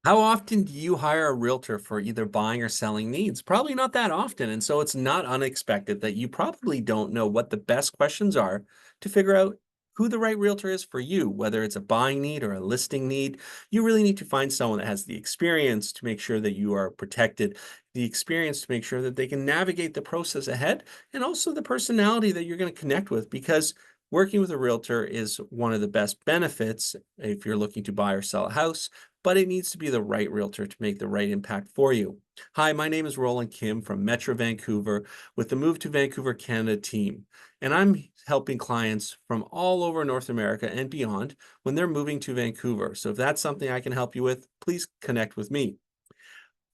How often do you hire a realtor for either buying or selling needs? Probably not that often. And so it's not unexpected that you probably don't know what the best questions are to figure out who the right realtor is for you, whether it's a buying need or a listing need. You really need to find someone that has the experience to make sure that you are protected, the experience to make sure that they can navigate the process ahead, and also the personality that you're going to connect with because working with a realtor is one of the best benefits if you're looking to buy or sell a house, but it needs to be the right realtor to make the right impact for you. Hi, my name is Roland Kim from Metro Vancouver with the Move to Vancouver Canada team, and I'm helping clients from all over North America and beyond when they're moving to Vancouver. So if that's something I can help you with, please connect with me.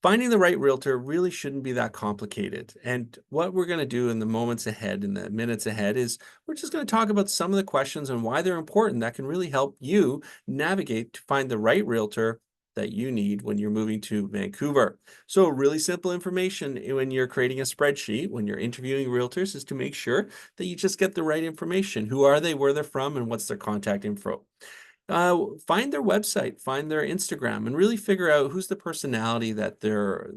Finding the right realtor really shouldn't be that complicated. And what we're going to do in the moments ahead, in the minutes ahead, is we're just going to talk about some of the questions and why they're important that can really help you navigate to find the right realtor that you need when you're moving to Vancouver. So, really simple information when you're creating a spreadsheet, when you're interviewing realtors, is to make sure that you just get the right information. Who are they, where they're from, and what's their contact info? Find their website, find their Instagram, and really figure out who's the personality that they're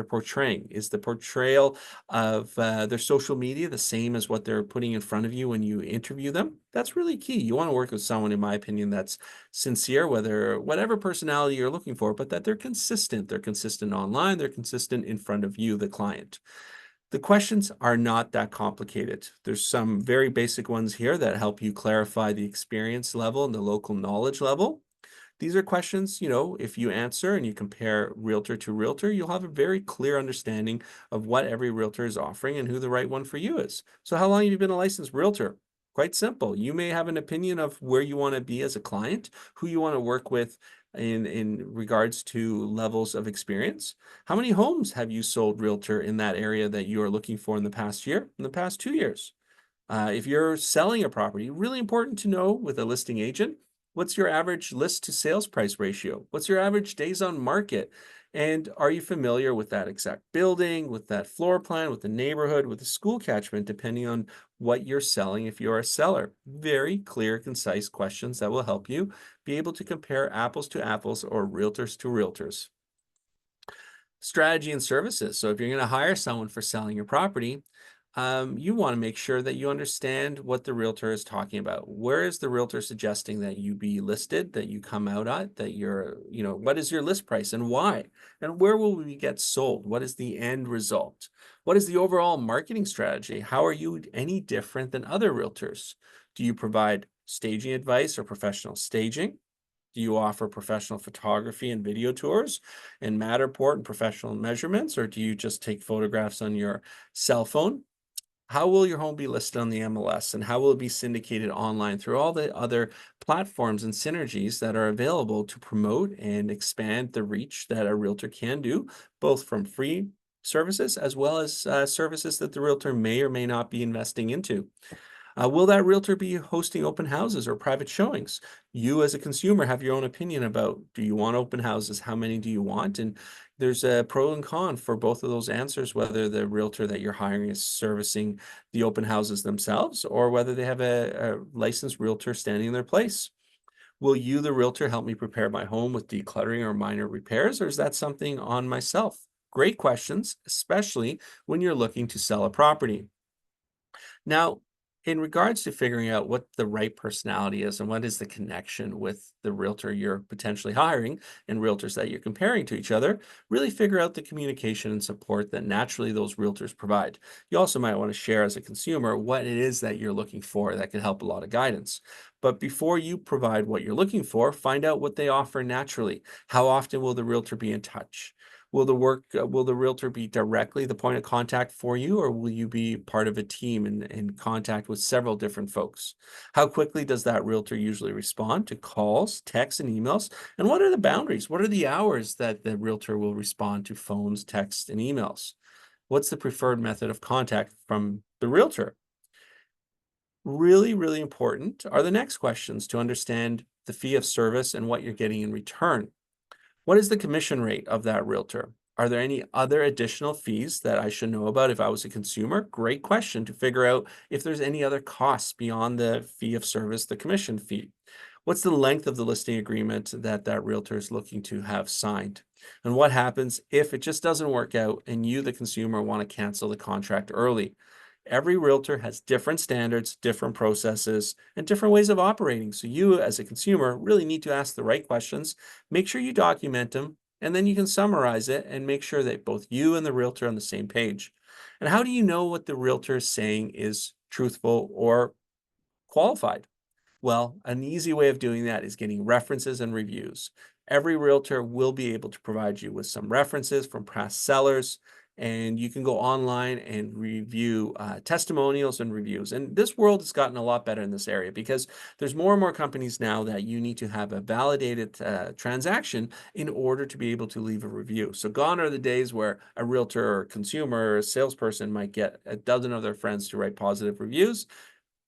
portraying. Is the portrayal of their social media the same as what they're putting in front of you when you interview them? That's really key. You want to work with someone, in my opinion, that's sincere, whatever personality you're looking for, but that they're consistent. They're consistent online, they're consistent in front of you, the client. The questions are not that complicated. There's some very basic ones here that help you clarify the experience level and the local knowledge level. These are questions, if you answer and you compare realtor to realtor, you'll have a very clear understanding of what every realtor is offering and who the right one for you is. So how long have you been a licensed realtor? Quite simple. You may have an opinion of where you want to be as a client, who you want to work with in regards to levels of experience. How many homes have you sold realtor in that area that you are looking for in the past year, in the past 2 years? If you're selling a property, really important to know with a listing agent, what's your average list to sales price ratio? What's your average days on market? And are you familiar with that exact building, with that floor plan, with the neighborhood, with the school catchment, depending on what you're selling if you're a seller? Very clear, concise questions that will help you be able to compare apples to apples or realtors to realtors. Strategy and services. So if you're going to hire someone for selling your property, you want to make sure that you understand what the realtor is talking about. Where is the realtor suggesting that you be listed, that you come out at, that what is your list price and why? And where will we get sold? What is the end result? What is the overall marketing strategy? How are you any different than other realtors? Do you provide staging advice or professional staging? Do you offer professional photography and video tours and Matterport and professional measurements, or do you just take photographs on your cell phone? How will your home be listed on the MLS and how will it be syndicated online through all the other platforms and synergies that are available to promote and expand the reach that a realtor can do, both from free services as well as services that the realtor may or may not be investing into? Will that realtor be hosting open houses or private showings? You, as a consumer, have your own opinion about, do you want open houses? How many do you want? And there's a pro and con for both of those answers, whether the realtor that you're hiring is servicing the open houses themselves or whether they have a licensed realtor standing in their place. Will you, the realtor, help me prepare my home with decluttering or minor repairs, or is that something on myself? Great questions, especially when you're looking to sell a property. Now, in regards to figuring out what the right personality is and what is the connection with the realtor you're potentially hiring and realtors that you're comparing to each other, really figure out the communication and support that naturally those realtors provide. You also might want to share as a consumer what it is that you're looking for that could help a lot of guidance. But before you provide what you're looking for, find out what they offer naturally. How often will the realtor be in touch? Will the realtor be directly the point of contact for you, or will you be part of a team in contact with several different folks? How quickly does that realtor usually respond to calls, texts, and emails? And what are the boundaries? What are the hours that the realtor will respond to phones, texts, and emails? What's the preferred method of contact from the realtor? Really, really important are the next questions to understand the fee of service and what you're getting in return. What is the commission rate of that realtor? Are there any other additional fees that I should know about if I was a consumer? Great question to figure out if there's any other costs beyond the fee of service, the commission fee. What's the length of the listing agreement that that realtor is looking to have signed? And what happens if it just doesn't work out and you, the consumer, want to cancel the contract early? Every realtor has different standards, different processes, and different ways of operating. So you, as a consumer, really need to ask the right questions, make sure you document them, and then you can summarize it and make sure that both you and the realtor are on the same page. And how do you know what the realtor is saying is truthful or qualified? Well, an easy way of doing that is getting references and reviews. Every realtor will be able to provide you with some references from past sellers, and you can go online and review testimonials and reviews. And this world has gotten a lot better in this area because there's more and more companies now that you need to have a validated transaction in order to be able to leave a review. So gone are the days where a realtor or consumer or salesperson might get a dozen of their friends to write positive reviews.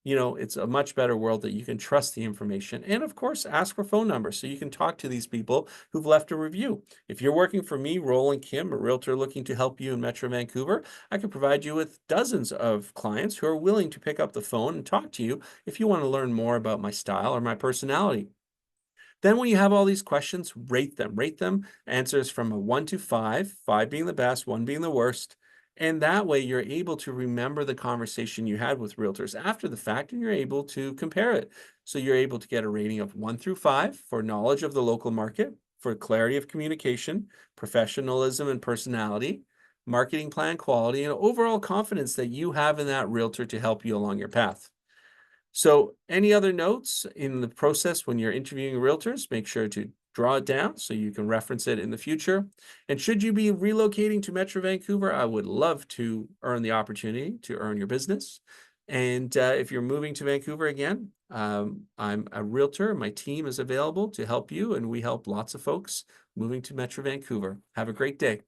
It's a much better world that you can trust the information and, of course, ask for phone numbers so you can talk to these people who've left a review. If you're working for me, Roland Kim, a realtor looking to help you in Metro Vancouver, I can provide you with dozens of clients who are willing to pick up the phone and talk to you if you want to learn more about my style or my personality. Then when you have all these questions, rate them. Rate them answers from a 1 to 5, 5 being the best, 1 being the worst. And that way you're able to remember the conversation you had with realtors after the fact, and you're able to compare it. So you're able to get a rating of 1 through 5 for knowledge of the local market, for clarity of communication, professionalism and personality, marketing plan quality, and overall confidence that you have in that realtor to help you along your path. So any other notes in the process when you're interviewing realtors, make sure to draw it down so you can reference it in the future. And should you be relocating to Metro Vancouver, I would love to earn the opportunity to earn your business. And if you're moving to Vancouver again, I'm a realtor. My team is available to help you, and we help lots of folks moving to Metro Vancouver. Have a great day.